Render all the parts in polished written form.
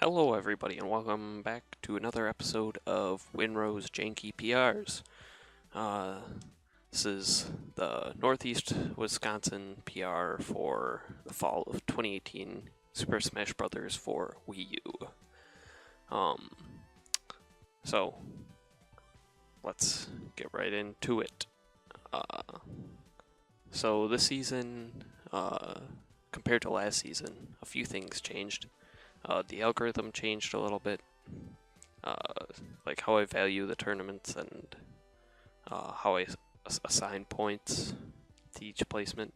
Hello everybody and welcome back to another episode of Winrow's Janky PRs. Uh, this is the Northeast Wisconsin PR for the fall of 2018 Super Smash Bros. For Wii U. So let's get right into it. So this season, compared to last season, a few things changed. The algorithm changed a little bit, like how I value the tournaments and how I assign points to each placement.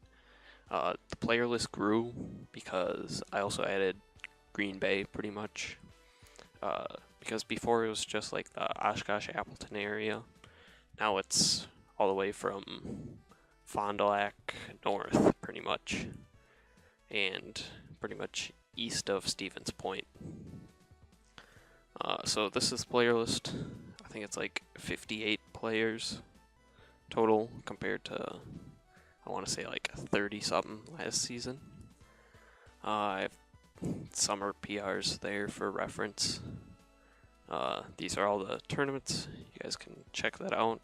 The player list grew because I also added Green Bay pretty much. Because before it was just like the Oshkosh Appleton area. Now it's all the way from Fond du Lac north, pretty much, and pretty much east of Stevens Point. So this is the player list. I think it's like 58 players total compared to, I want to say like 30 something last season. I have summer PRs there for reference. These are all the tournaments. You guys can check that out.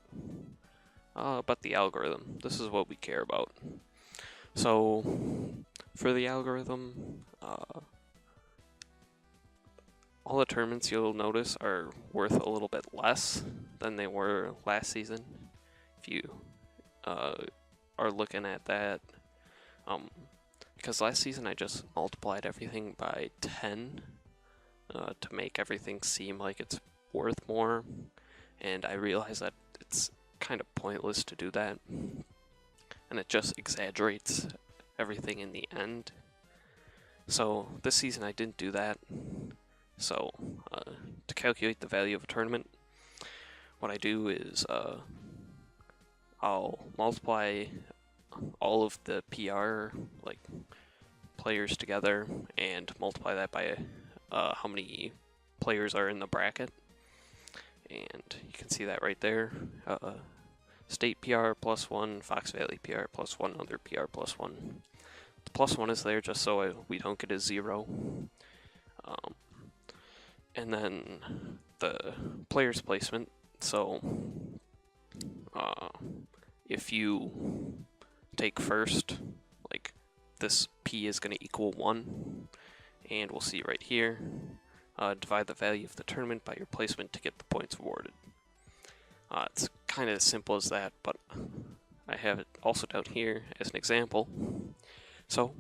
But the algorithm, this is what we care about. So for the algorithm, all the tournaments you'll notice are worth a little bit less than they were last season. If you are looking at that, because last season I just multiplied everything by 10 to make everything seem like it's worth more, and I realized that it's kind of pointless to do that, and it just exaggerates everything in the end. So this season I didn't do that. So to calculate the value of a tournament, what I do is I'll multiply all of the PR like players together and multiply that by how many players are in the bracket, and you can see that right there. State PR plus 1, Fox Valley PR plus 1, other PR plus 1. The plus 1 is there just so we don't get a 0. And then the player's placement. So if you take first, like this P is going to equal 1, and we'll see right here. Divide the value of the tournament by your placement to get the points awarded. It's kind of as simple as that, but I have it also down here as an example. So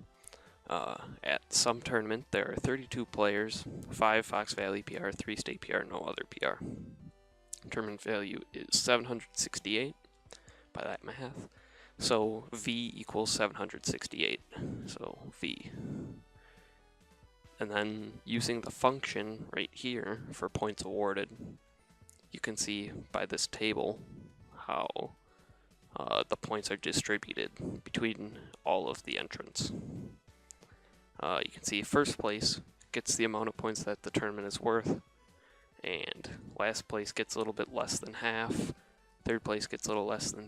at some tournament, there are 32 players, 5 Fox Valley PR, 3 state PR, no other PR. Tournament value is 768 by that math. So V equals 768. So V. And then using the function right here for points awarded, you can see by this table how the points are distributed between all of the entrants. You can see first place gets the amount of points that the tournament is worth, and last place gets a little bit less than half, third place gets a little less than a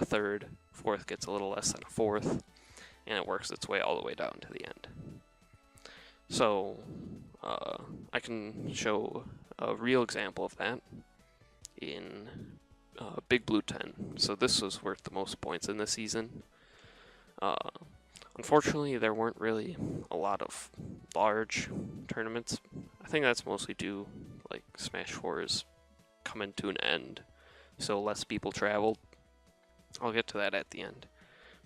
third, fourth gets a little less than a fourth, and it works its way all the way down to the end. So I can show a real example of that in Big Blue 10. So this was worth the most points in the season. Unfortunately, there weren't really a lot of large tournaments. I think that's mostly due, like, Smash 4 is coming to an end, so less people traveled. I'll get to that at the end.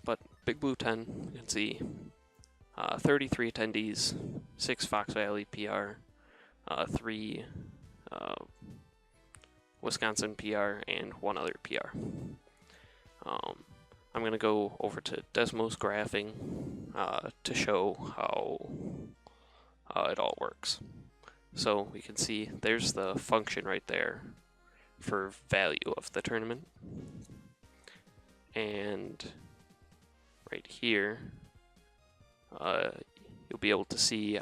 But Big Blue 10, you can see 33 attendees, 6 Fox Valley PR, 3 Wisconsin PR, and 1 other PR. I'm going to go over to Desmos graphing to show how it all works. So we can see there's the function right there for value of the tournament. And right here, you'll be able to see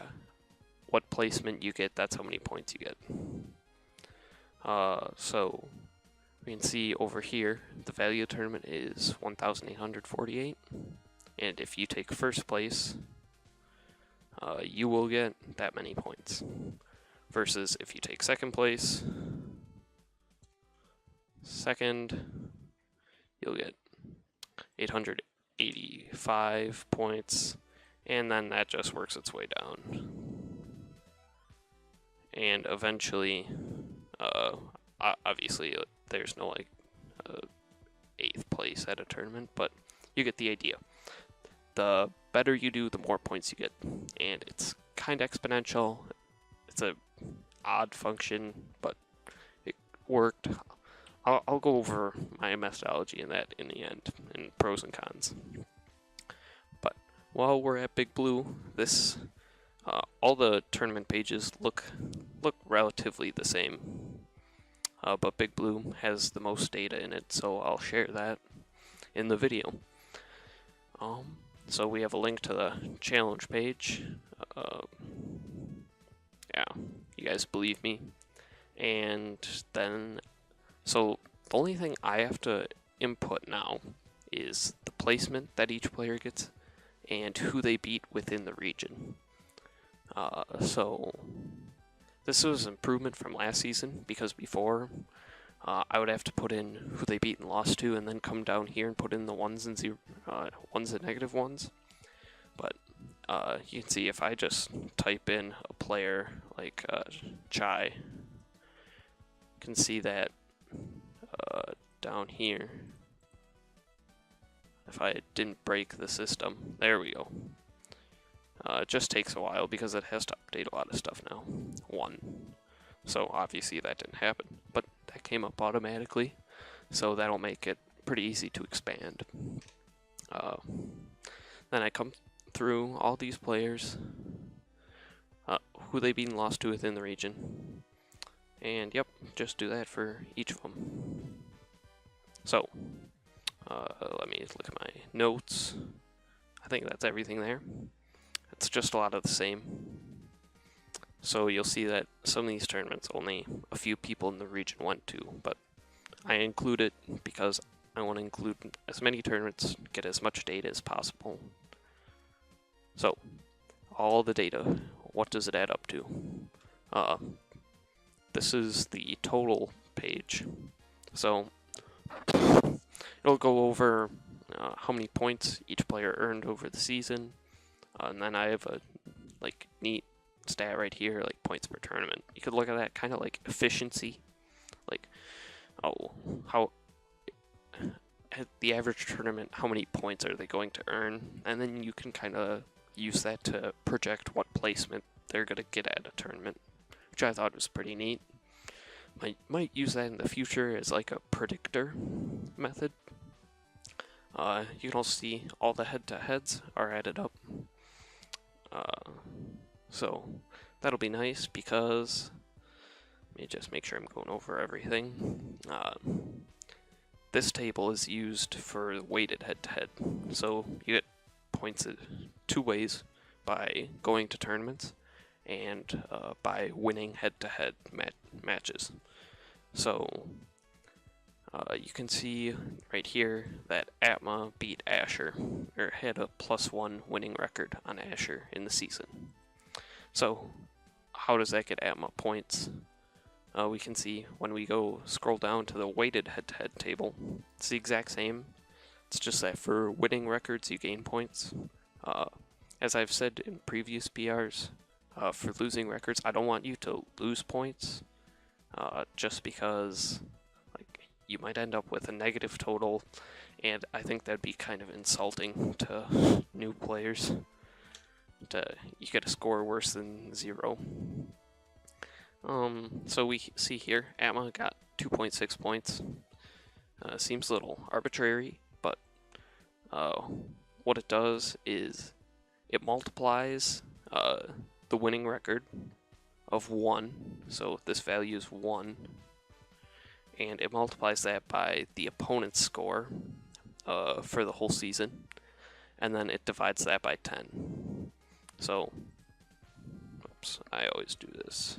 what placement you get, that's how many points you get. So we can see over here, the value of the tournament is 1,848, and if you take first place, you will get that many points. Versus if you take second place, you'll get 885 points, and then that just works its way down. And eventually, obviously, there's no like 8th place at a tournament, but you get the idea. The better you do, the more points you get, and it's kind of exponential. It's a odd function, but it worked. I'll go over my methodology in that in the end, and pros and cons. But while we're at Big Blue, this all the tournament pages look relatively the same, but Big Blue has the most data in it, so I'll share that in the video. So we have a link to the challenge page. Yeah, you guys believe me. And then, so the only thing I have to input now is the placement that each player gets and who they beat within the region. So this was an improvement from last season, because before I would have to put in who they beat and lost to, and then come down here and put in the ones and negative ones. But you can see if I just type in a player like Chai, you can see that down here, if I didn't break the system, there we go. It just takes a while because it has to update a lot of stuff now. So obviously that didn't happen, but that came up automatically, so that'll make it pretty easy to expand. Then I come through all these players, who they beat and lost to within the region, and yep, just do that for each of them. So let me look at my notes. I think that's everything there. It's just a lot of the same. So you'll see that some of these tournaments only a few people in the region went to, but I include it because I want to include as many tournaments, get as much data as possible. So, all the data, what does it add up to? This is the total page. So, it'll go over how many points each player earned over the season, and then I have a neat stat right here, like points per tournament. You could look at that kind of like efficiency, like how at the average tournament, how many points are they going to earn, and then you can kind of use that to project what placement they're going to get at a tournament, which I thought was pretty neat. Might use that in the future as like a predictor method. You can also see all the head-to-heads are added up. So that'll be nice because, let me just make sure I'm going over everything. This table is used for weighted head-to-head. So you get points two ways, by going to tournaments and by winning head-to-head matches. So you can see right here that Atma beat Asher, or had a +1 winning record on Asher in the season. So how does that get Atma points? We can see when we go scroll down to the weighted head-to-head table, it's the exact same. It's just that for winning records you gain points. As I've said in previous PRs, for losing records, I don't want you to lose points, just because you might end up with a negative total, and I think that'd be kind of insulting to new players. You get a score worse than 0. So we see here, Atma got 2.6 points. Seems a little arbitrary, but what it does is it multiplies the winning record of 1, so this value is 1, and it multiplies that by the opponent's score for the whole season, and then it divides that by 10. So, oops, I always do this.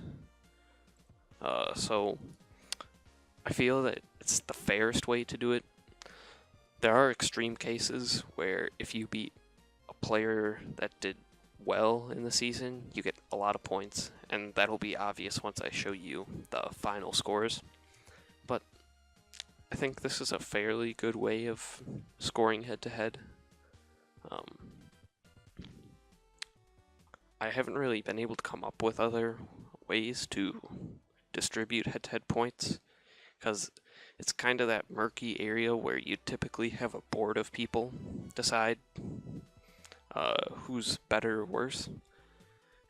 So, I feel that it's the fairest way to do it. There are extreme cases where if you beat a player that did well in the season, you get a lot of points, and that'll be obvious once I show you the final scores. But I think this is a fairly good way of scoring head-to-head. I haven't really been able to come up with other ways to distribute head-to-head points, because it's kind of that murky area where you typically have a board of people decide who's better or worse.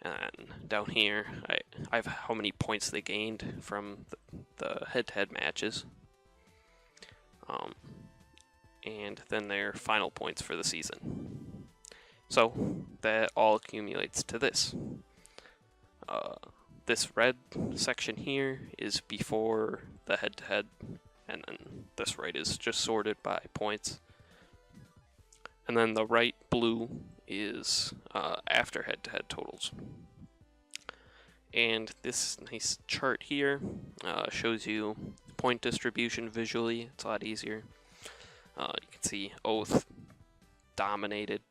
And down here, I have how many points they gained from the head-to-head matches. And then their final points for the season. So that all accumulates to this. This red section here is before the head-to-head, and then this right is just sorted by points. And then the right blue is after head-to-head totals. And this nice chart here shows you point distribution visually. It's a lot easier. You can see Oath dominated,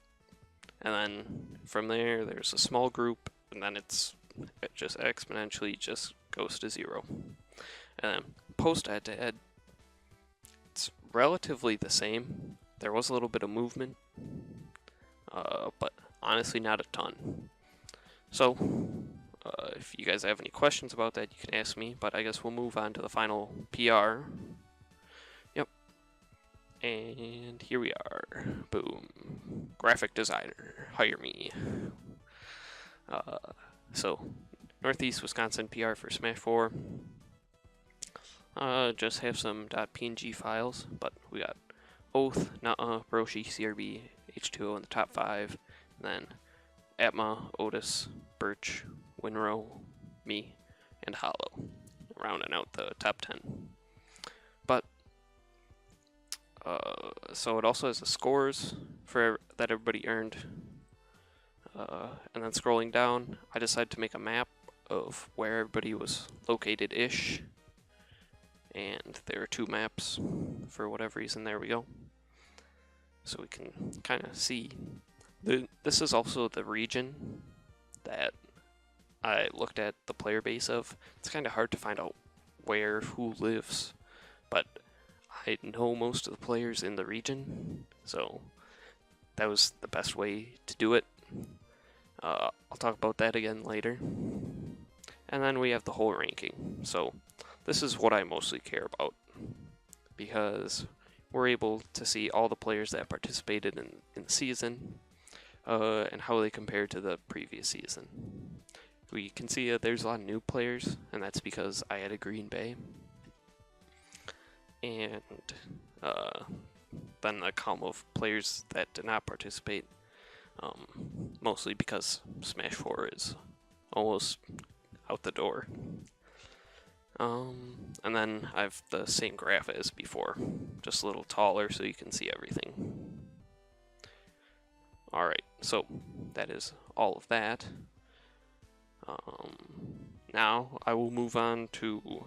and then from there there's a small group, and then it just exponentially just goes to 0. And then post head-to-head, it's relatively the same. There was a little bit of movement, but honestly not a ton. So if you guys have any questions about that, you can ask me, but I guess we'll move on to the final PR. Yep. And here we are. Boom. Graphic designer. Hire me. So, Northeast Wisconsin PR for Smash 4. Just have some .png files, but we got Oath, Nuh-uh, Broshi, CRB, H2O in the top 5, and then Atma, Otis, Birch, Winrow, me, and Hollow, rounding out the top 10. But so it also has the scores for that everybody earned, and then scrolling down, I decided to make a map of where everybody was located-ish, and there are 2 maps for whatever reason. There we go. So we can kind of see. This is also the region that I looked at the player base of. It's kind of hard to find out who lives, but I know most of the players in the region, so that was the best way to do it. I'll talk about that again later. And then we have the whole ranking. So this is what I mostly care about, because we're able to see all the players that participated in the season, and how they compare to the previous season. We can see there's a lot of new players, and that's because I had a Green Bay. And then a column of players that did not participate, mostly because Smash 4 is almost out the door. And then I have the same graph as before, just a little taller so you can see everything. Alright, so that is all of that. Now I will move on to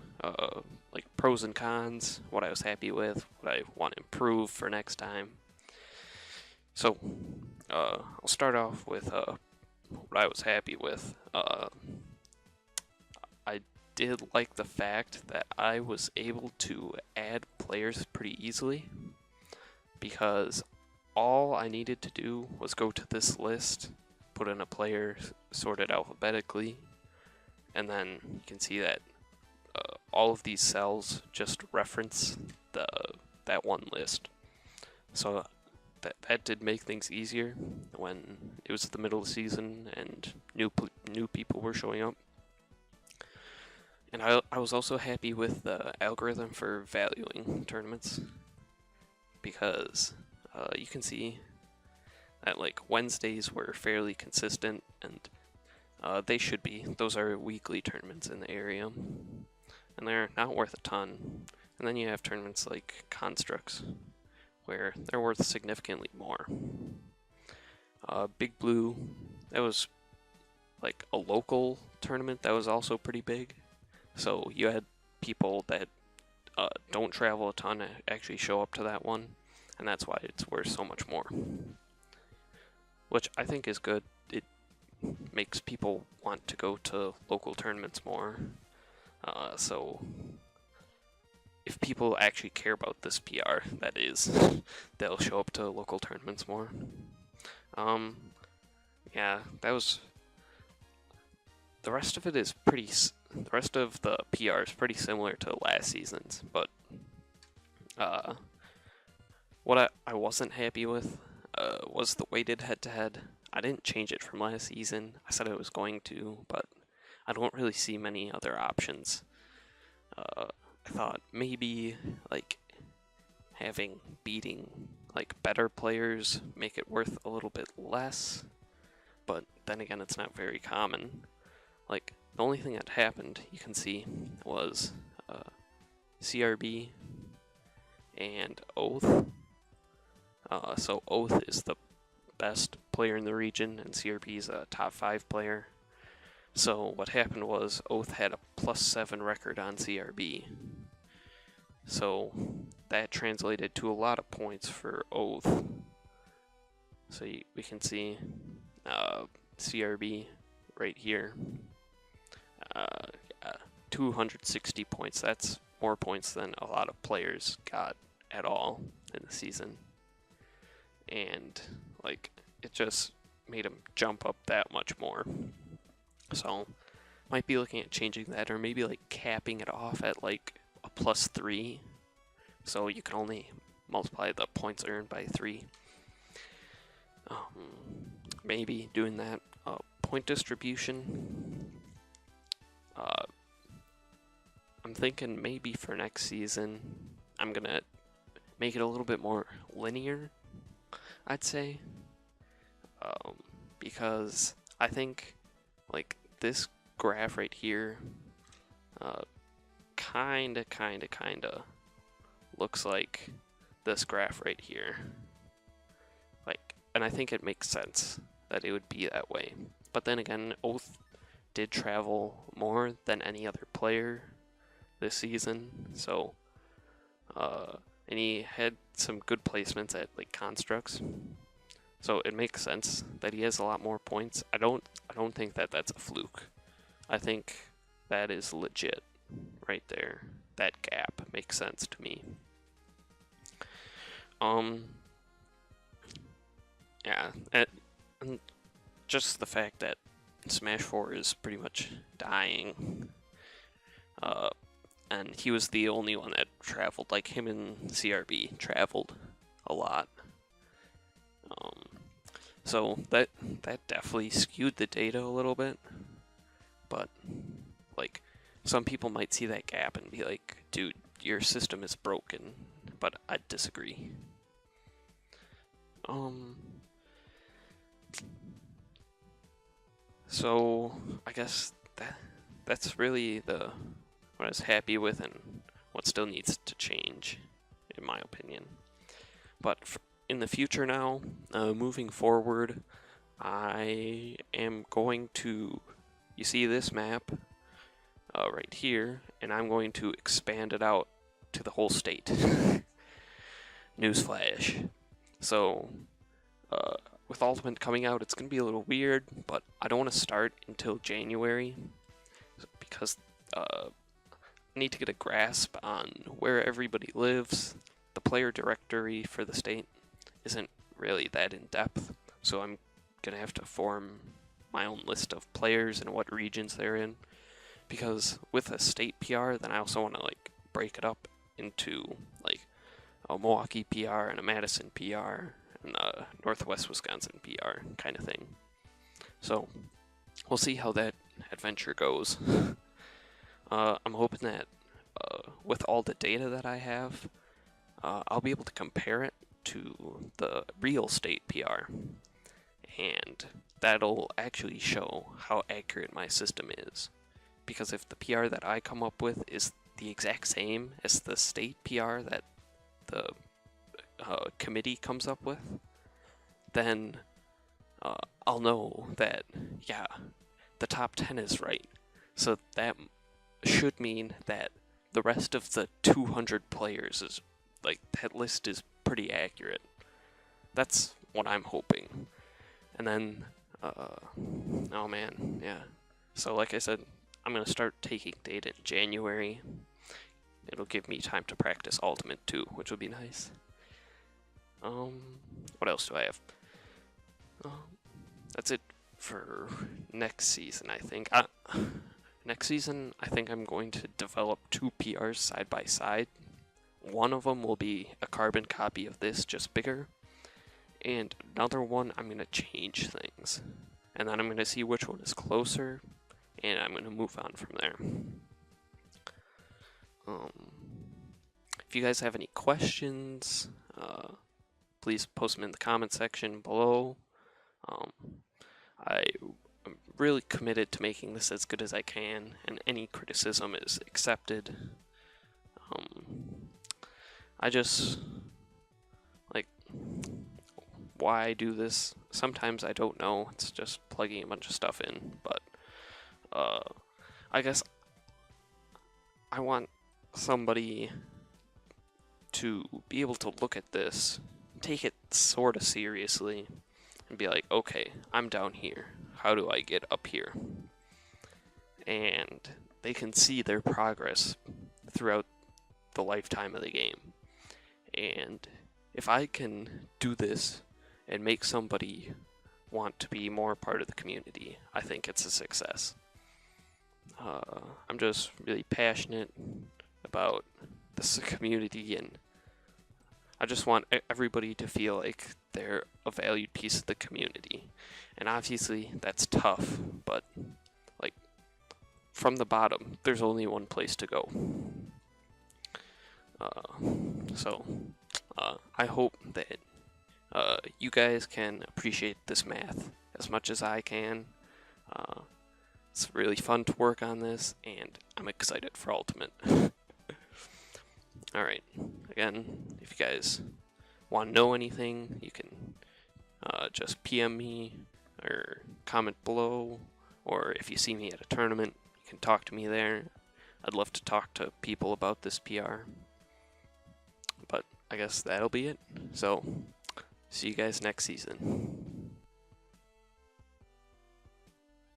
like pros and cons, what I was happy with, what I want to improve for next time. So I'll start off with what I was happy with. I did like the fact that I was able to add players pretty easily, because all I needed to do was go to this list, put in a player sorted alphabetically, and then you can see that all of these cells just reference that one list. So that did make things easier when it was the middle of the season and new people were showing up. And I was also happy with the algorithm for valuing tournaments, because you can see that like Wednesdays were fairly consistent, and they should be. Those are weekly tournaments in the area, and they're not worth a ton. And then you have tournaments like Constructs, where they're worth significantly more. Big Blue, that was like a local tournament that was also pretty big. So you had people that don't travel a ton actually show up to that one, and that's why it's worth so much more. Which I think is good. makes people want to go to local tournaments more. So if people actually care about this PR, that is, they'll show up to local tournaments more. Yeah, that was. The rest of it is pretty. The rest of the PR is pretty similar to last season's, but what I wasn't happy with was the weighted head-to-head. I didn't change it from last season. I said I was going to, but I don't really see many other options. I thought maybe like having beating like better players make it worth a little bit less, but then again, it's not very common. Like the only thing that happened you can see was CRB and Oath. So Oath is the best player in the region, and CRB is a top 5 player. So what happened was Oath had a +7 record on CRB. So that translated to a lot of points for Oath. So we can see CRB right here. 260 points. That's more points than a lot of players got at all in the season. And like it just made him jump up that much more. So might be looking at changing that, or maybe like capping it off at like a +3, so you can only multiply the points earned by 3. Maybe doing that. Point distribution. I'm thinking maybe for next season I'm gonna make it a little bit more linear, I'd say, because I think like this graph right here kinda looks like this graph right here. Like, and I think it makes sense that it would be that way. But then again, Oath did travel more than any other player this season, so and he had some good placements at like constructs, so it makes sense that he has a lot more points. I don't think that that's a fluke. I think that is legit right there. That gap makes sense to me. Yeah, and just the fact that Smash 4 is pretty much dying, and he was the only one that traveled. Like him and CRB traveled a lot, so that definitely skewed the data a little bit. But like some people might see that gap and be like, dude, your system is broken, but I disagree. So I guess that's really what I was happy with and what still needs to change, in my opinion. But in the future now, moving forward, I am going to, you see this map right here, and I'm going to expand it out to the whole state. Newsflash. So with Ultimate coming out, it's going to be a little weird, but I don't want to start until January because I need to get a grasp on where everybody lives. The player directory for the state isn't really that in depth, so I'm going to have to form my own list of players and what regions they're in, because with a state PR, then I also want to like break it up into like a Milwaukee PR and a Madison PR and a Northwest Wisconsin PR kind of thing. So we'll see how that adventure goes. I'm hoping that with all the data that I have, I'll be able to compare it to the real state PR, and that'll actually show how accurate my system is. Because if the PR that I come up with is the exact same as the state PR that the committee comes up with, then I'll know that, yeah, the top 10 is right. So that should mean that the rest of the 200 players is, like, that list is pretty accurate. That's what I'm hoping. And then Oh man, yeah. So like I said, I'm gonna start taking data in January. It'll give me time to practice Ultimate too, which will be nice. What else do I have? That's it for next season, I think. Next season, I think I'm going to develop 2 PRs side by side. One of them will be a carbon copy of this, just bigger. And another one, I'm going to change things. And then I'm going to see which one is closer, and I'm going to move on from there. If you guys have any questions, please post them in the comment section below. I'm really committed to making this as good as I can, and any criticism is accepted. I just, like, why I do this, sometimes I don't know. It's just plugging a bunch of stuff in, but I guess I want somebody to be able to look at this, take it sort of seriously, and be like, okay, I'm down here. How do I get up here? And they can see their progress throughout the lifetime of the game. And if I can do this and make somebody want to be more part of the community, I think it's a success. I'm just really passionate about this community, and I just want everybody to feel like they're a valued piece of the community. And obviously that's tough, but like, from the bottom, there's only one place to go. I hope that you guys can appreciate this math as much as I can. It's really fun to work on this, and I'm excited for Ultimate. Alright, again, if you guys want to know anything, you can just PM me or comment below, or if you see me at a tournament, you can talk to me there. I'd love to talk to people about this PR. But I guess that'll be it. So, see you guys next season.